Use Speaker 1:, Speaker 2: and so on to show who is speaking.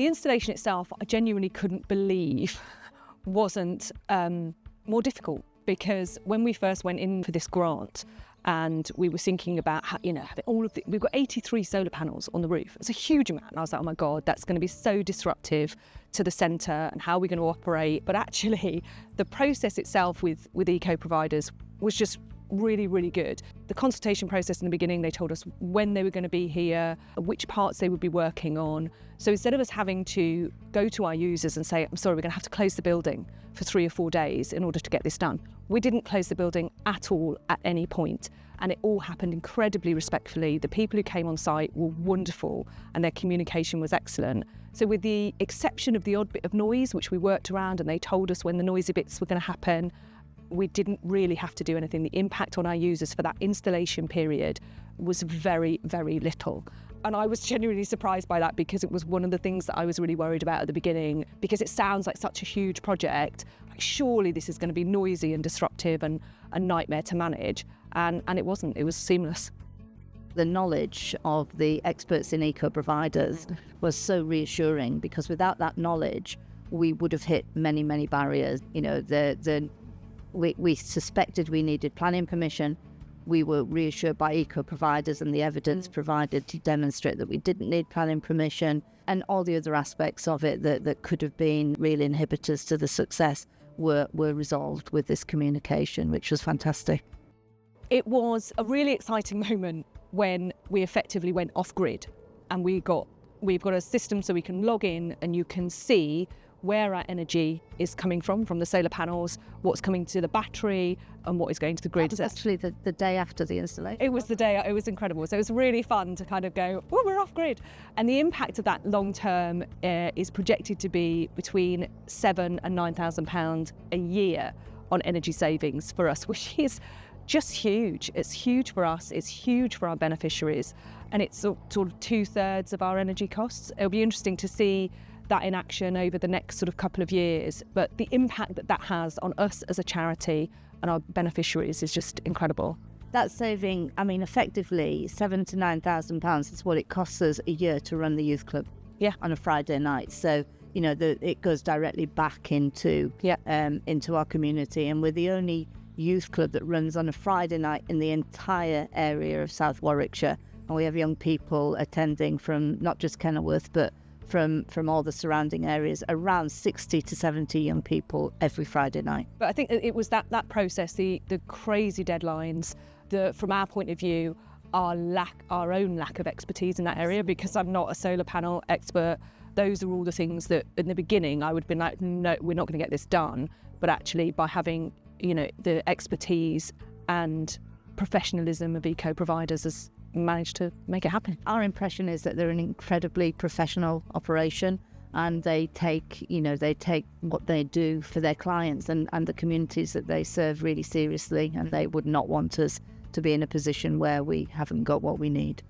Speaker 1: The installation itself, I genuinely couldn't believe wasn't more difficult, because when we first went in for this grant and we were thinking about how, having we've got 83 solar panels on the roof. It's a huge amount. And I was like, oh my God, that's going to be so disruptive to the centre, and how are we going to operate? But actually, the process itself with eco providers was just really, really good. The consultation process in the beginning, they told us when they were going to be here, which parts they would be working on. So instead of us having to go to our users and say, I'm sorry, we're going to have to close the building for 3 or 4 days in order to get this done, we didn't close the building at all at any point. And it all happened incredibly respectfully. The people who came on site were wonderful and their communication was excellent. So with the exception of the odd bit of noise, which we worked around, and they told us when the noisy bits were going to happen, we didn't really have to do anything. The impact on our users for that installation period was very, very little. And I was genuinely surprised by that, because it was one of the things that I was really worried about at the beginning, because it sounds like such a huge project. Like, surely this is going to be noisy and disruptive and a nightmare to manage. And it wasn't. It was seamless.
Speaker 2: The knowledge of the experts in eco providers was so reassuring, because without that knowledge, we would have hit many, many barriers. We suspected we needed planning permission. We were reassured by eco providers and the evidence provided to demonstrate that we didn't need planning permission, and all the other aspects of it that could have been real inhibitors to the success were resolved with this communication, which was fantastic.
Speaker 1: It was a really exciting moment when we effectively went off grid, and we've got a system so we can log in and you can see where our energy is coming from the solar panels, what's coming to the battery, and what is going to the grid.
Speaker 2: That was actually the day after the installation.
Speaker 1: It was the day, it was incredible. So it was really fun to kind of go, oh, we're off grid. And the impact of that long term is projected to be between £7,000 and £9,000 a year on energy savings for us, which is just huge. It's huge for us, it's huge for our beneficiaries, and it's sort of 2/3 of our energy costs. It'll be interesting to see that in action over the next sort of couple of years, but the impact that has on us as a charity and our beneficiaries is just incredible.
Speaker 2: That saving, effectively £7,000 to £9,000 is what it costs us a year to run the youth club on a Friday night. So it goes directly back into our community, and we're the only youth club that runs on a Friday night in the entire area of South Warwickshire, and we have young people attending from not just Kenilworth but from all the surrounding areas, around 60 to 70 young people every Friday night.
Speaker 1: But I think it was that process, the crazy deadlines, from our point of view, our own lack of expertise in that area, because I'm not a solar panel expert. Those are all the things that in the beginning I would have been like, no, we're not going to get this done. But actually, by having the expertise and professionalism of eco providers has managed to make it happen.
Speaker 2: Our impression is that they're an incredibly professional operation, and they take what they do for their clients and the communities that they serve really seriously, and they would not want us to be in a position where we haven't got what we need.